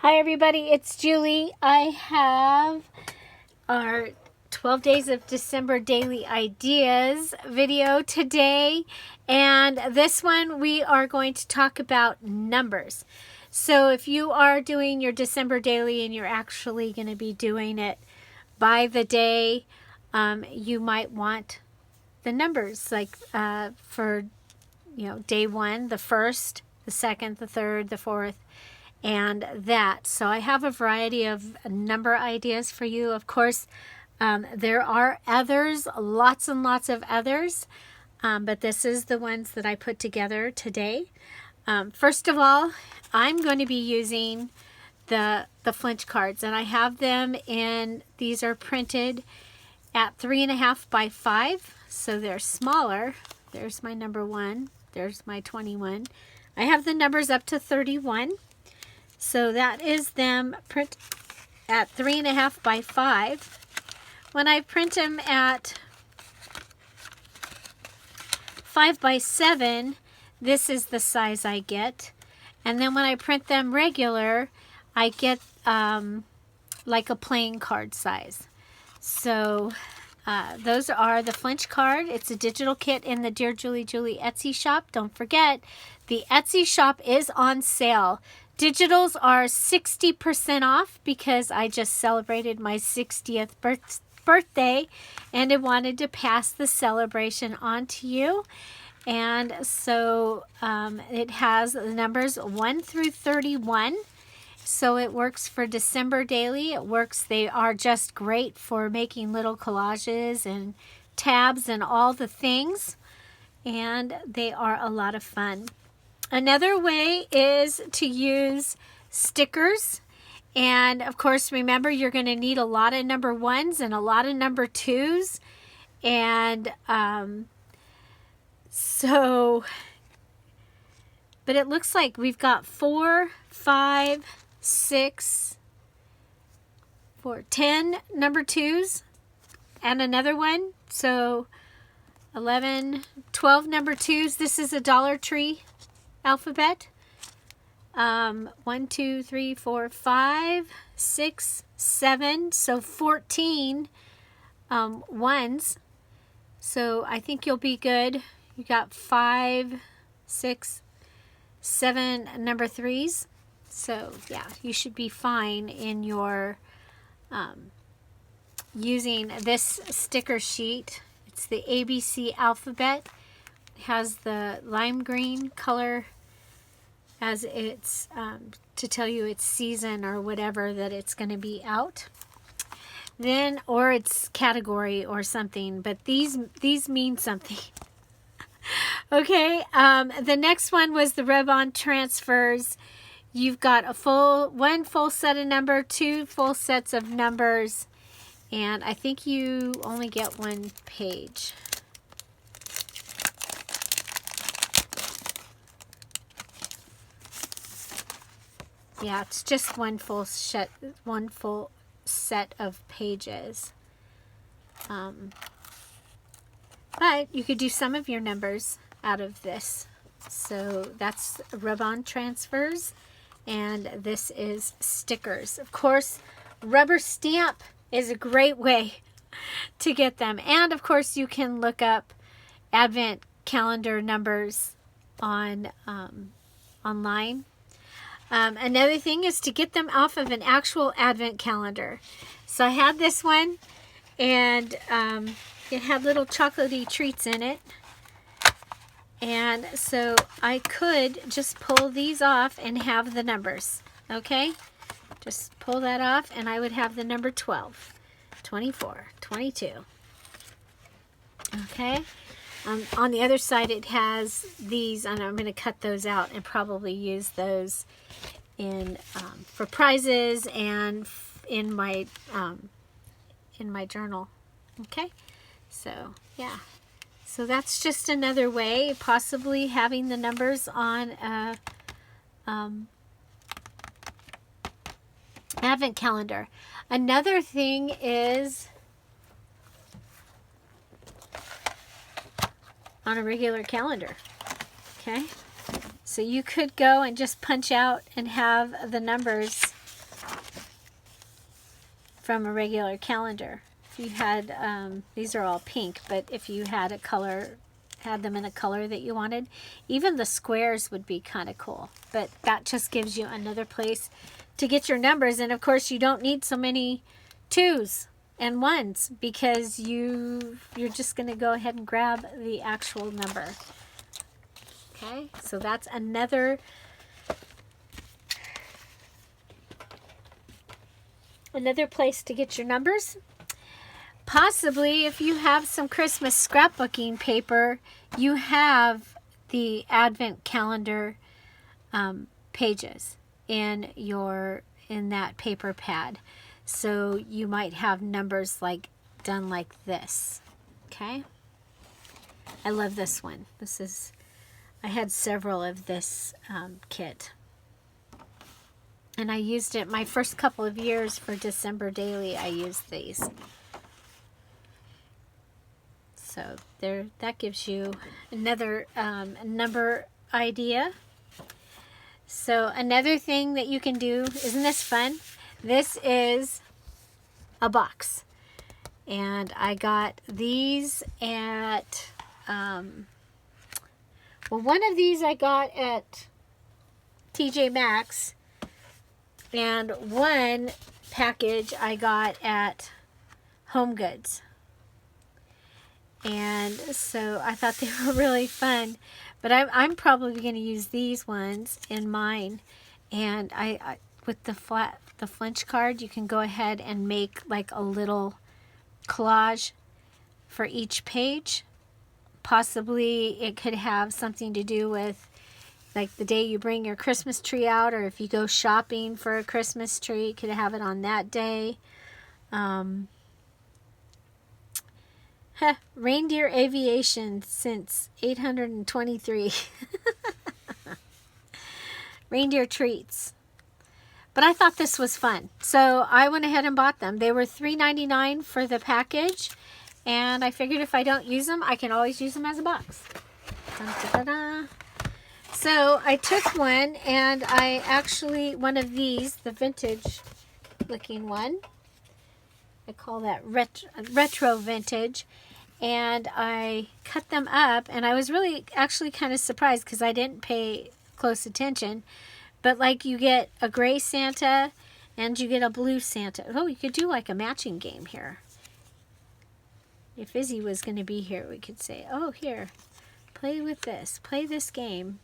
Hi everybody, it's Julie. I have our 12 Days of December Daily Ideas video today, and this one we are going to talk about numbers. So if you are doing your December Daily and you're actually going to be doing it by the day, you might want the numbers like for day 1, the 1st, the 2nd, the 3rd, the 4th, and that. So I have a variety of number ideas for you. Of course, there are others, lots and lots of others, but this is the ones that I put together today. First of all, I'm going to be using the flinch cards, and I have them in, these are printed at 3.5 by 5, so they're smaller. There's my number 1, there's my 21. I have the numbers up to 31. So that is them print at 3.5 by 5. When I print them at 5 by 7, this is the size I get. And then when I print them regular, I get like a playing card size. So those are the flinch card. It's a digital kit in the Dear Julie Etsy shop. Don't forget, the Etsy shop is on sale. Digitals are 60% off because I just celebrated my 60th birthday and I wanted to pass the celebration on to you. And so it has the numbers 1 through 31. So it works for December Daily. It works, they are just great for making little collages and tabs and all the things. And they are a lot of fun. Another way is to use stickers. And of course, remember, you're going to need a lot of number 1s and a lot of number 2s. And but it looks like we've got 4, 5, 6, 10 number 2s and another one. So 11, 12 number 2s. This is a Dollar Tree alphabet. 1, 2, 3, 4, 5, 6, 7. So 14 ones. So I think you'll be good. You got 5, 6, 7 number 3s. So yeah, you should be fine in your using this sticker sheet. It's the ABC alphabet. It has the lime green color as it's to tell you its season or whatever that it's going to be out. Then, or its category or something, but these mean something. Okay, the next one was the Rub-On Transfers. You've got one full set of number, 2 full sets of numbers, and I think you only get 1 page. Yeah, it's just one full set of pages. But you could do some of your numbers out of this. So that's Rub-On Transfers, and this is stickers. Of course, rubber stamp is a great way to get them. And of course, you can look up Advent calendar numbers on online. Another thing is to get them off of an actual Advent calendar. So I had this one, and it had little chocolatey treats in it. And so I could just pull these off and have the numbers. Okay? Just pull that off and I would have the number 12, 24, 22. Okay? On the other side it has these, and I'm going to cut those out and probably use those in for prizes and in my journal. Okay? So, yeah. So that's just another way, possibly having the numbers on a Advent calendar. Another thing is on a regular calendar. Okay? So you could go and just punch out and have the numbers from a regular calendar. If you had, these are all pink, but if you had a color, had them in a color that you wanted, even the squares would be kind of cool. But that just gives you another place to get your numbers. And of course you don't need so many 2s and 1s because you're just going to go ahead and grab the actual number. Okay, so that's another place to get your numbers. Possibly if you have some Christmas scrapbooking paper, you have the Advent calendar pages in that paper pad. So you might have numbers like done like this. Okay, I love this one. I had several of this kit, and I used it my first couple of years for December Daily. I used these. So that gives you another number idea. So another thing that you can do, isn't this fun? This is a box. And I got these at, one of these I got at TJ Maxx. And one package I got at Home Goods. And so I thought they were really fun, but I'm probably going to use these ones in mine. And I with the Flinch card, you can go ahead and make like a little collage for each page. Possibly it could have something to do with like the day you bring your Christmas tree out, or if you go shopping for a Christmas tree, you could have it on that day. Reindeer aviation since 823. Reindeer treats. But I thought this was fun, so I went ahead and bought them. They were $3.99 for the package, and I figured if I don't use them, I can always use them as a box. Dun, da, da, da. So I took one, and I actually, one of these, the vintage looking one, I call that retro vintage, and I cut them up, and I was really actually kind of surprised because I didn't pay close attention, but like you get a gray Santa and you get a blue Santa. Oh, you could do like a matching game here. If Izzy was going to be here, we could say, oh, here, play with this, play this game.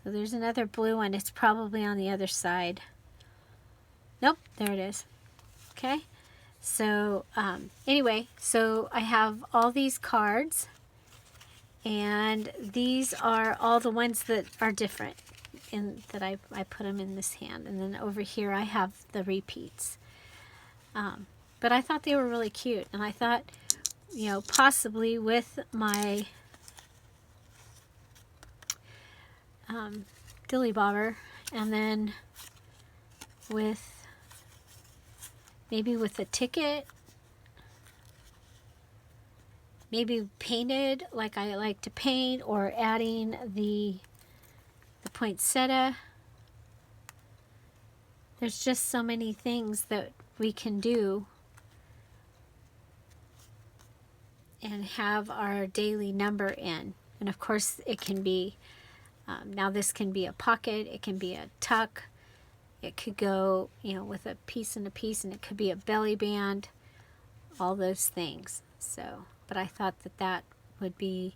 So there's another blue one. It's probably on the other side. Nope, there it is. Okay, so anyway, so I have all these cards, and these are all the ones that are different, that I put them in this hand, and then over here I have the repeats. But I thought they were really cute, and I thought, you know, possibly with my dilly bobber, and then with maybe with a ticket, maybe painted like I like to paint, or adding the poinsettia. There's just so many things that we can do and have our daily number in. And of course it can be, now this can be a pocket, it can be a tuck, it could go, you know, with a piece and a piece, and it could be a belly band, all those things. So, but I thought that would be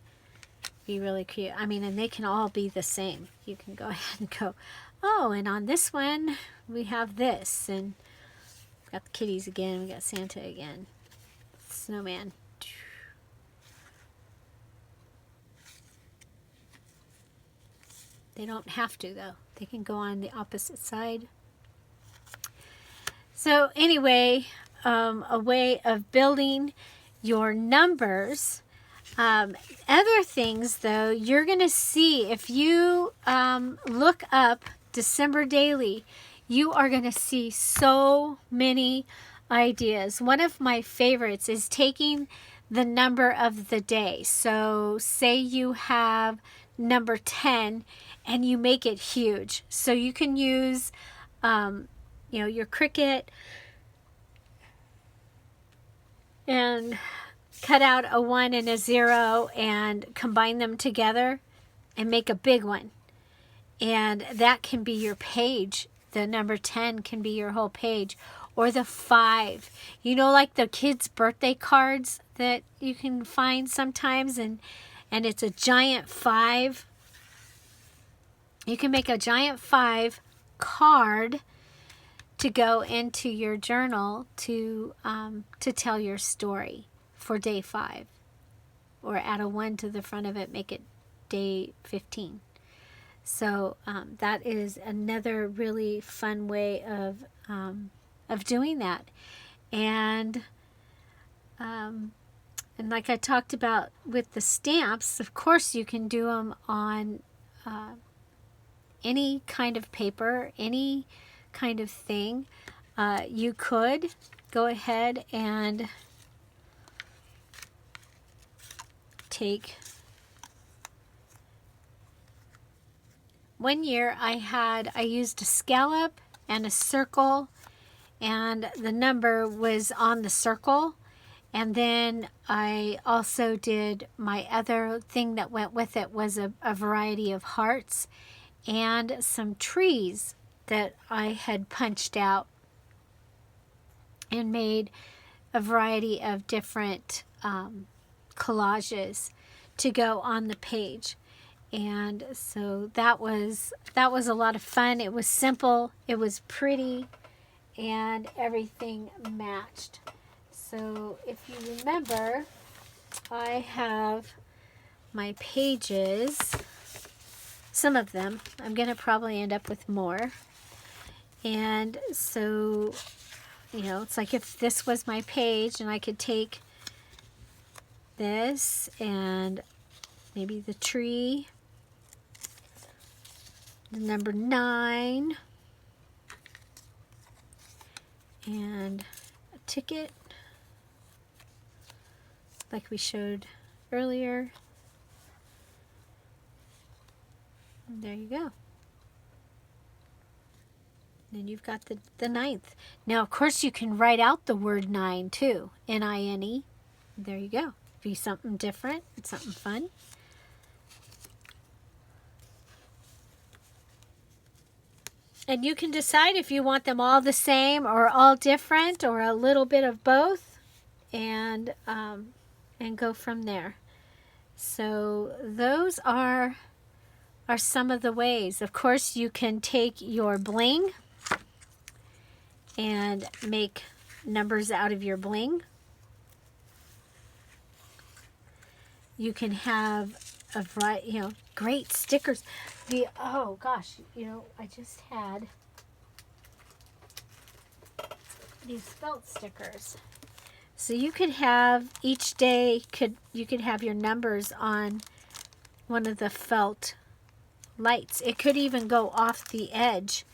really cute. I mean, and they can all be the same. You can go ahead and go, oh, and on this one we have this, and we've got the kitties again, we got Santa again, snowman. They don't have to, though. They can go on the opposite side. So anyway, a way of building your numbers. Other things, though, you're going to see if you look up December Daily, you are going to see so many ideas. One of my favorites is taking the number of the day. So say you have number 10 and you make it huge. So you can use your Cricut and cut out a 1 and a 0 and combine them together and make a big one. And that can be your page. The number 10 can be your whole page. Or the 5. Like the kids' birthday cards that you can find sometimes, and it's a giant 5. You can make a giant 5 card to go into your journal to tell your story for day 5. Or add a 1 to the front of it, make it day 15. So that is another really fun way of doing that. And like I talked about with the stamps, of course you can do them on any kind of paper, any kind of thing. You could go ahead and take... One year I used a scallop and a circle, and the number was on the circle. And then I also did, my other thing that went with it was a variety of hearts and some trees that I had punched out and made a variety of different collages to go on the page. And so that was a lot of fun. It was simple, it was pretty, and everything matched. So if you remember, I have my pages, some of them. I'm going to probably end up with more. And so, it's like if this was my page and I could take this and maybe the tree, the number 9, and a ticket like we showed earlier. And there you go. Then you've got the 9th. Now, of course, you can write out the word 9 too, N-I-N-E. There you go. Be something different, something fun. And you can decide if you want them all the same or all different or a little bit of both, and go from there. So those are some of the ways. Of course, you can take your bling and make numbers out of your bling. You can have a variety, great stickers. Oh gosh, I just had these felt stickers. So you could have each day, you could have your numbers on one of the felt lights. It could even go off the edge,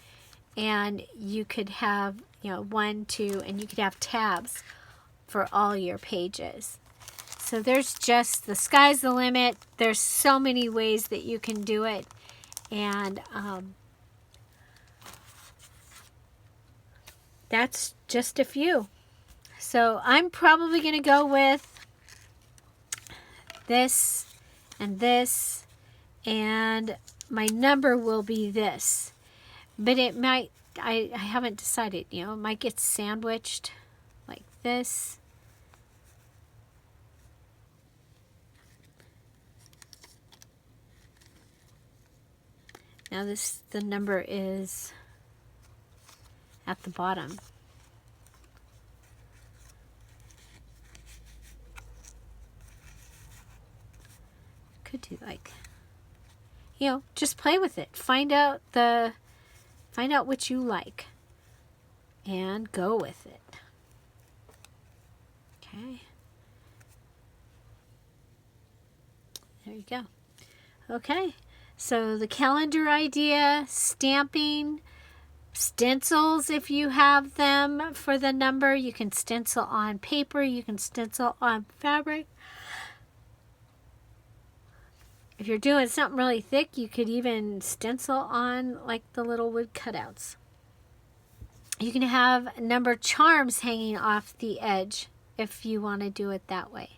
and you could have 1, 2, and you could have tabs for all your pages. So there's just, the sky's the limit. There's so many ways that you can do it. And that's just a few. So I'm probably going to go with this, and my number will be this. But it might, I haven't decided, it might get sandwiched like this. Now the number is at the bottom. Could do like, just play with it. Find out what you like and go with it. Okay. There you go. Okay. So the calendar idea, stamping, stencils if you have them for the number. You can stencil on paper, you can stencil on fabric. If you're doing something really thick, you could even stencil on like the little wood cutouts. You can have number charms hanging off the edge if you want to do it that way.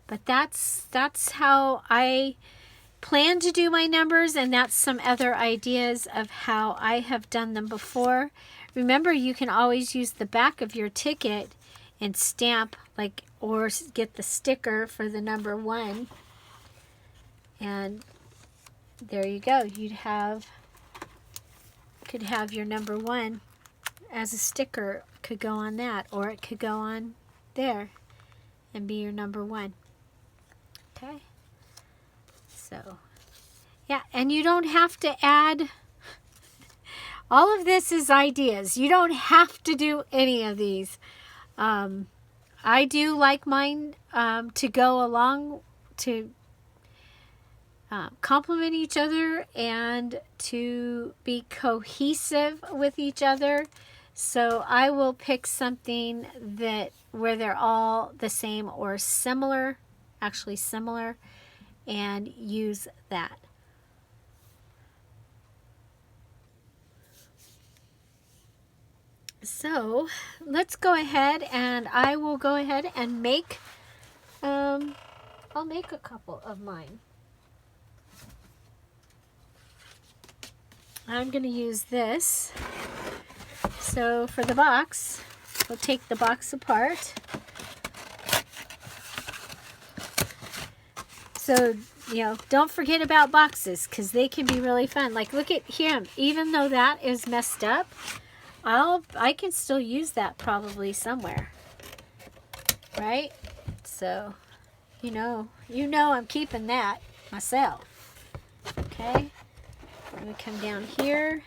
But that's how I plan to do my numbers, and that's some other ideas of how I have done them before. Remember, you can always use the back of your ticket and stamp, like, or get the sticker for the number 1. And there you go. Could have your number 1 as a sticker, could go on that, or it could go on there and be your number 1. Okay. So, yeah, and you don't have to add, all of this is ideas. You don't have to do any of these. I do like mine to go along to complement each other and to be cohesive with each other. So I will pick something where they're all the same or similar, actually similar, and use that. So let's go ahead, and I will go ahead and make, I'll make a couple of mine. I'm going to use this. So for the box, we'll take the box apart. So, you know, don't forget about boxes, because they can be really fun. Like, look at him. Even though that is messed up, I can still use that probably somewhere. Right? So, you know I'm keeping that myself. Okay? We're going to come down here,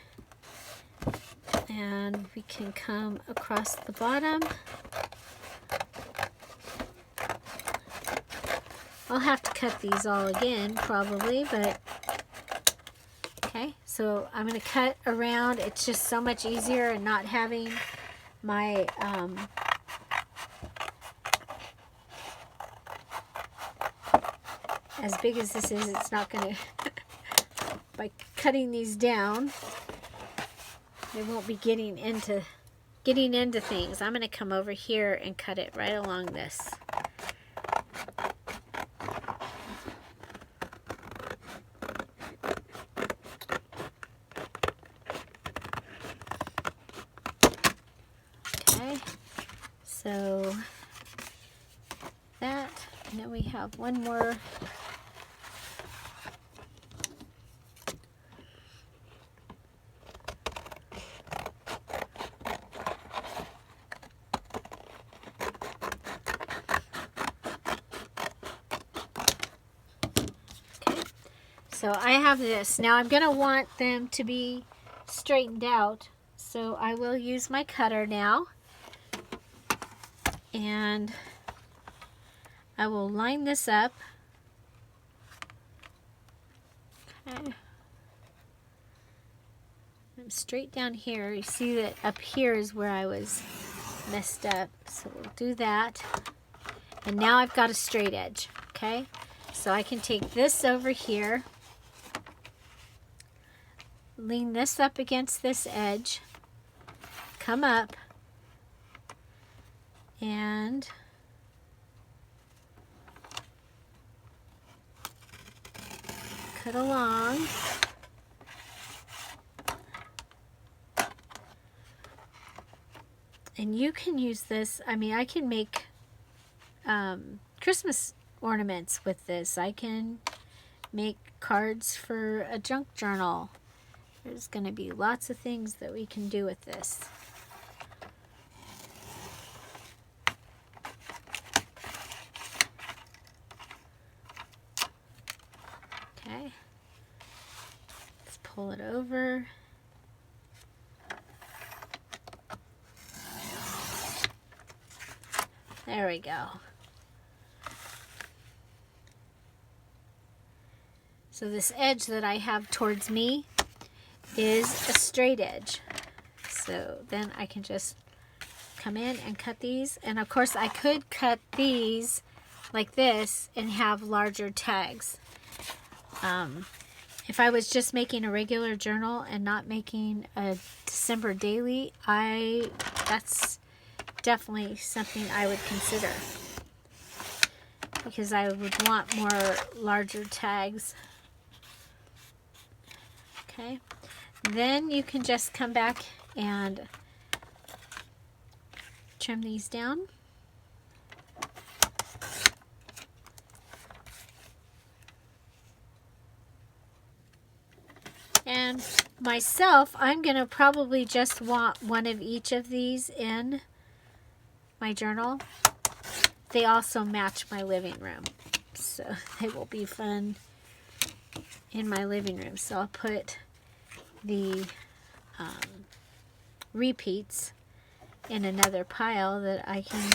and we can come across the bottom. I'll have to cut these all again probably, but okay. So I'm going to cut around. It's just so much easier, and not having my as big as this is, it's not going to by cutting these down, they won't be getting into things. I'm going to come over here and cut it right along this. Okay, so that, and then we have one more. So I have this. Now I'm going to want them to be straightened out. So I will use my cutter now. And I will line this up. Okay. I'm straight down here. You see that up here is where I was messed up. So we'll do that. And now I've got a straight edge. Okay. So I can take this over here. Lean this up against this edge, come up, and cut along. And you can use this, I mean, I can make Christmas ornaments with this. I can make cards for a junk journal. There's going to be lots of things that we can do with this. Okay. Let's pull it over. There we go. So this edge that I have towards me is a straight edge. So then I can just come in and cut these. And of course I could cut these like this and have larger tags. if I was just making a regular journal and not making a December daily, that's definitely something I would consider, because I would want more larger tags. Okay, then you can just come back and trim these down. And myself, I'm going to probably just want one of each of these in my journal. They also match my living room, so they will be fun in my living room. So I'll put the repeats in another pile that I can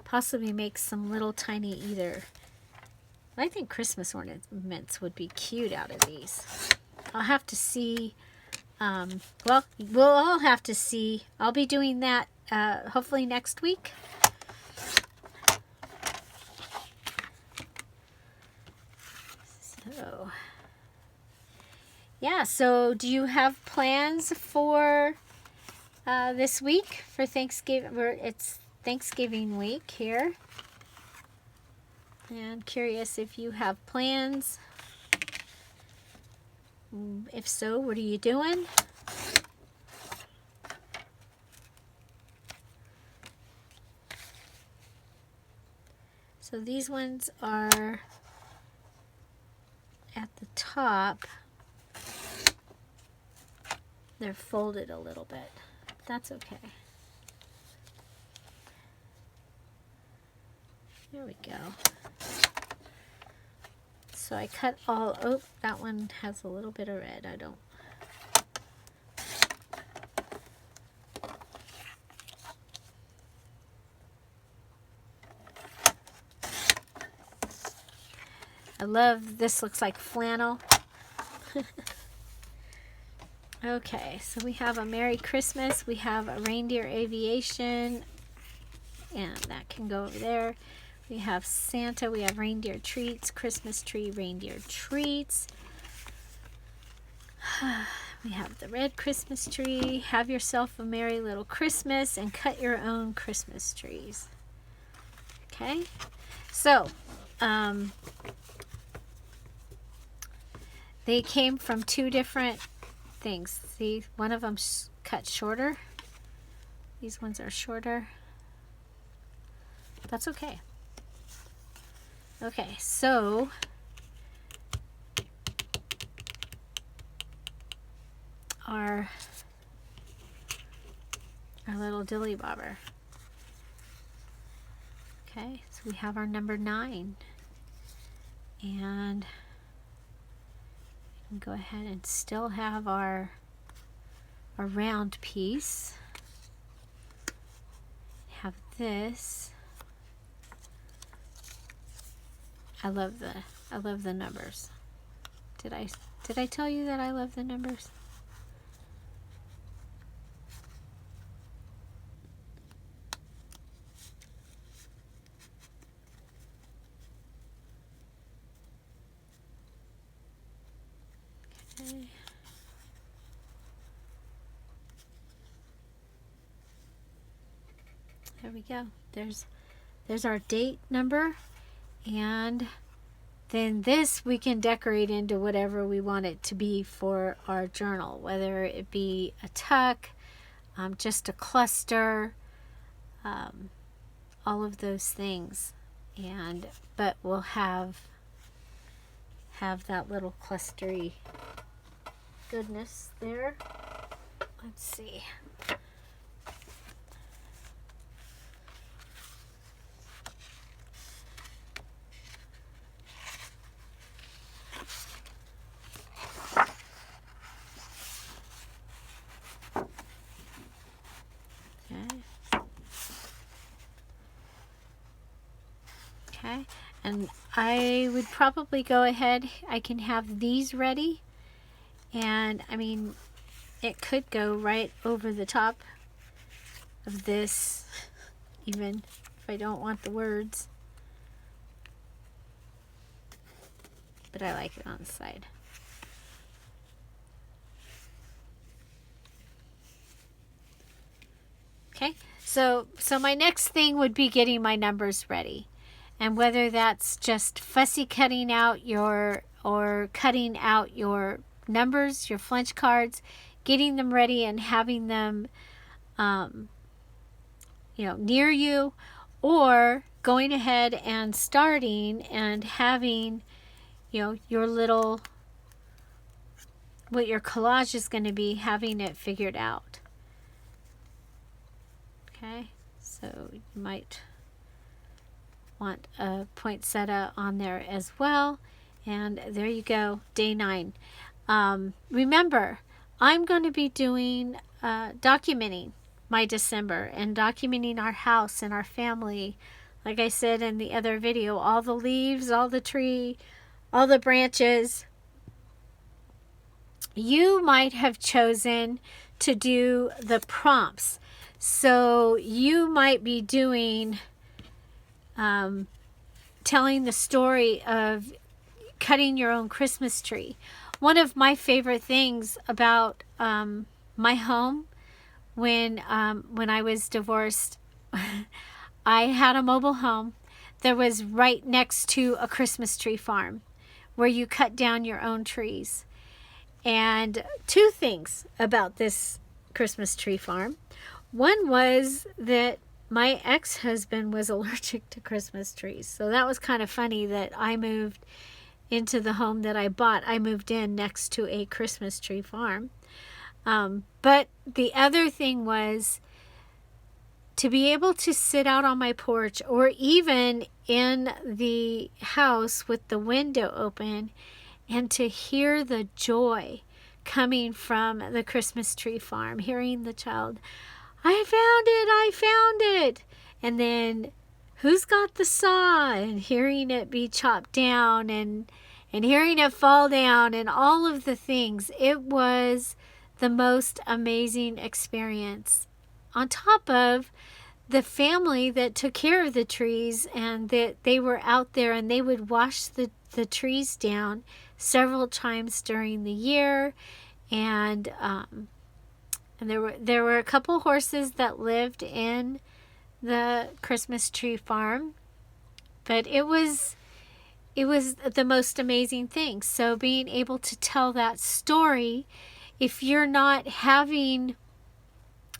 possibly make some little tiny I think Christmas ornaments would be cute out of these. I'll have to see. Well, we'll all have to see. I'll be doing that hopefully next week. So, yeah. So, do you have plans for this week for Thanksgiving? It's Thanksgiving week here. And curious if you have plans. If so, what are you doing? So these ones are at the top. They're folded a little bit. That's okay. There we go. So I cut all, oh, that one has a little bit of red. I don't. I love, this looks like flannel. Okay, so we have a Merry Christmas. We have a Reindeer Aviation, and that can go over there. We have Santa, we have reindeer treats, Christmas tree, reindeer treats. We have the red Christmas tree, have yourself a merry little Christmas, and cut your own Christmas trees. Okay, so they came from two different things. See, one of them's cut shorter. These ones are shorter. That's okay. Okay, so our little dilly bobber. Okay, so we have our number 9, and we can go ahead and still have our round piece. Have this. I love the numbers. Did I tell you that I love the numbers? Okay. There we go. There's our date number. And then this we can decorate into whatever we want it to be for our journal, whether it be a tuck, just a cluster, all of those things. But we'll have that little clustery goodness there. Let's see. Okay, and I would probably go ahead, I can have these ready, and I mean, it could go right over the top of this, even if I don't want the words, but I like it on the side. Okay, so my next thing would be getting my numbers ready. And whether that's just fussy cutting out or cutting out your numbers, your flinch cards, getting them ready and having them near you, or going ahead and starting and having, your little, what your collage is going to be, having it figured out. Okay, so you might want a poinsettia on there as well. And there you go, day 9. Remember, I'm going to be doing documenting my December and documenting our house and our family. Like I said in the other video, all the leaves, all the tree, all the branches. You might have chosen to do the prompts. So you might be doing, telling the story of cutting your own Christmas tree. One of my favorite things about my home when I was divorced, I had a mobile home that was right next to a Christmas tree farm where you cut down your own trees. And 2 things about this Christmas tree farm. One was that my ex-husband was allergic to Christmas trees. So that was kind of funny that I moved into the home that I bought. I moved in next to a Christmas tree farm. But the other thing was to be able to sit out on my porch or even in the house with the window open and to hear the joy coming from the Christmas tree farm, hearing the child, I found it. And then, who's got the saw? And hearing it be chopped down and hearing it fall down and all of the things. It was the most amazing experience. On top of the family that took care of the trees and that they were out there and they would wash the trees down several times during the year. And there were a couple horses that lived in the Christmas tree farm. But it was the most amazing thing. So being able to tell that story, if you're not having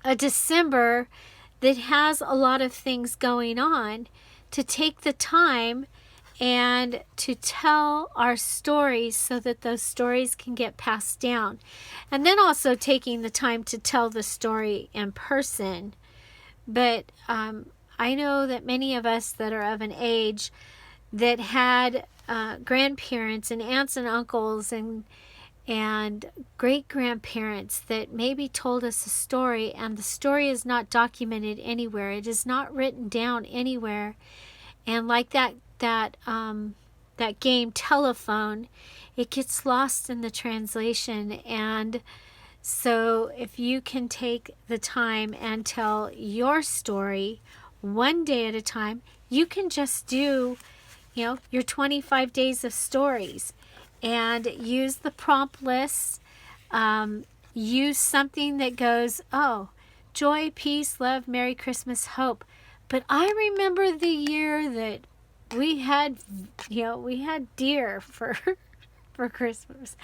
a December that has a lot of things going on, to take the time and to tell our stories so that those stories can get passed down. And then also taking the time to tell the story in person. But I know that many of us that are of an age that had grandparents and aunts and uncles and great-grandparents that maybe told us a story, and the story is not documented anywhere. It is not written down anywhere. And like that game Telephone, it gets lost in the translation. And so if you can take the time and tell your story one day at a time, you can just do, your 25 days of stories and use the prompt list. Use something that goes, joy, peace, love, Merry Christmas, hope. But I remember the year that we had deer for Christmas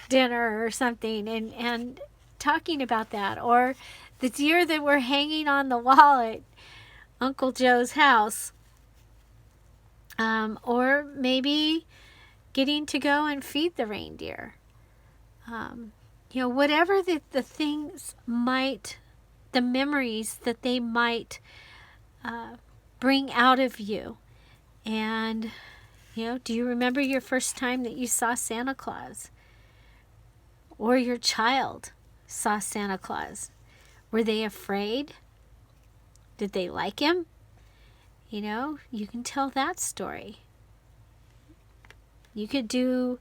dinner or something, and talking about that, or the deer that were hanging on the wall at Uncle Joe's house, or maybe getting to go and feed the reindeer. Whatever the things might, the memories that they might bring out of you. And, do you remember your first time that you saw Santa Claus? Or your child saw Santa Claus? Were they afraid? Did they like him? You can tell that story. You could do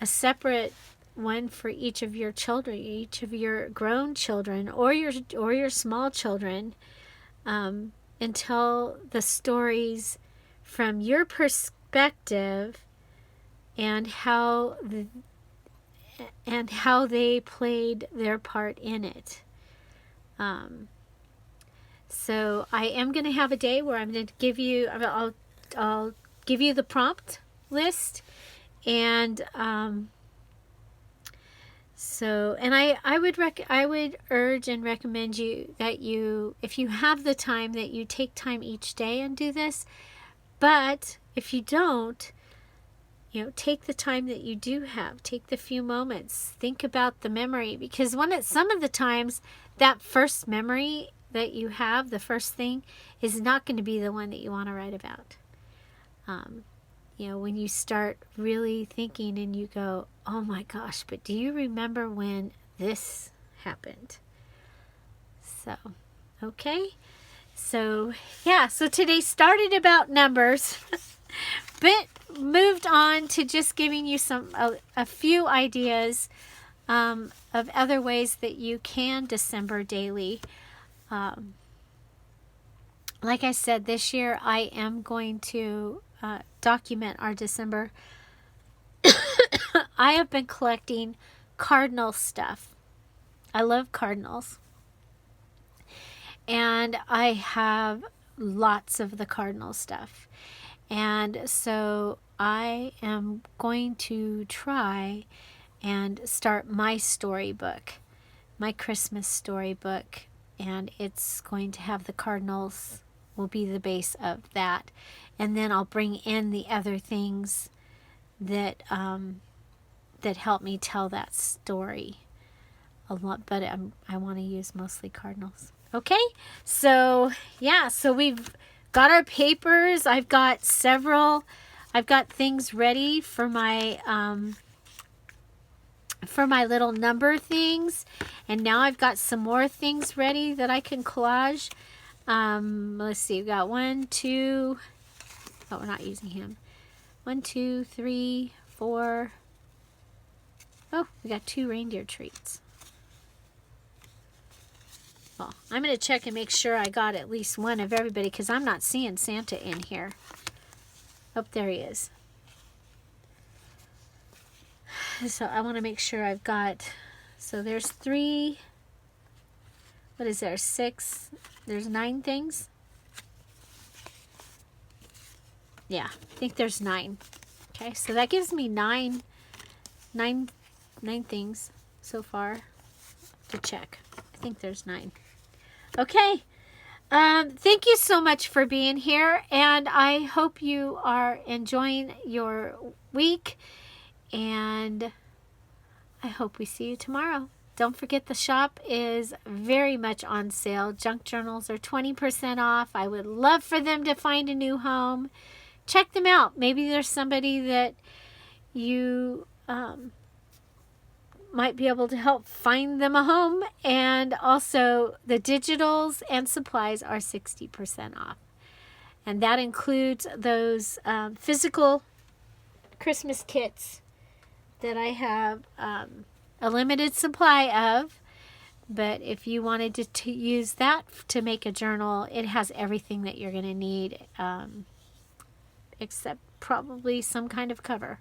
a separate one for each of your children, each of your grown children, or your small children, and tell the stories from your perspective and how they played their part in it. So I am going to have a day where I'm going to give you, I'll give you the prompt list, and I would urge and recommend you that if you have the time, that you take time each day and do this. But if you don't, take the time that you do have. Take the few moments. Think about the memory, because some of the times that first memory that you have, the first thing, is not going to be the one that you want to write about. When you start really thinking and you go, oh my gosh, but do you remember when this happened? So, okay. So, yeah, so today started about numbers, but moved on to just giving you a few ideas of other ways that you can December daily. Like I said, this year I am going to document our December. I have been collecting cardinal stuff. I love cardinals. And I have lots of the cardinal stuff. And so I am going to try and start my storybook, my Christmas storybook. And it's going to have the cardinals will be the base of that. And then I'll bring in the other things that that help me tell that story a lot. But I want to use mostly cardinals. Okay, so yeah, so we've got our papers. I've got things ready for my little number things, and now I've got some more things ready that I can collage. Let's see, we've got 1, 2, oh, we're not using him. 1, 2, 3, 4. Oh, we got 2 reindeer treats. Well, I'm going to check and make sure I got at least one of everybody, because I'm not seeing Santa in here. Oh, there he is. So I want to make sure I've got, so there's 3, what is there, 6, there's 9 things? Yeah, I think there's 9. Okay, so that gives me 9 things so far to check. I think there's 9. Okay, thank you so much for being here, and I hope you are enjoying your week, and I hope we see you tomorrow. Don't forget, the shop is very much on sale. Junk journals are 20% off. I would love for them to find a new home. Check them out. Maybe there's somebody that you might be able to help find them a home. And also, the digitals and supplies are 60% off. And that includes those physical Christmas kits that I have a limited supply of. But if you wanted to use that to make a journal, it has everything that you're going to need, except probably some kind of cover.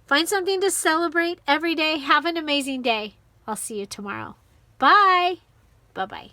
Find something to celebrate every day. Have an amazing day. I'll see you tomorrow. Bye. Bye-bye.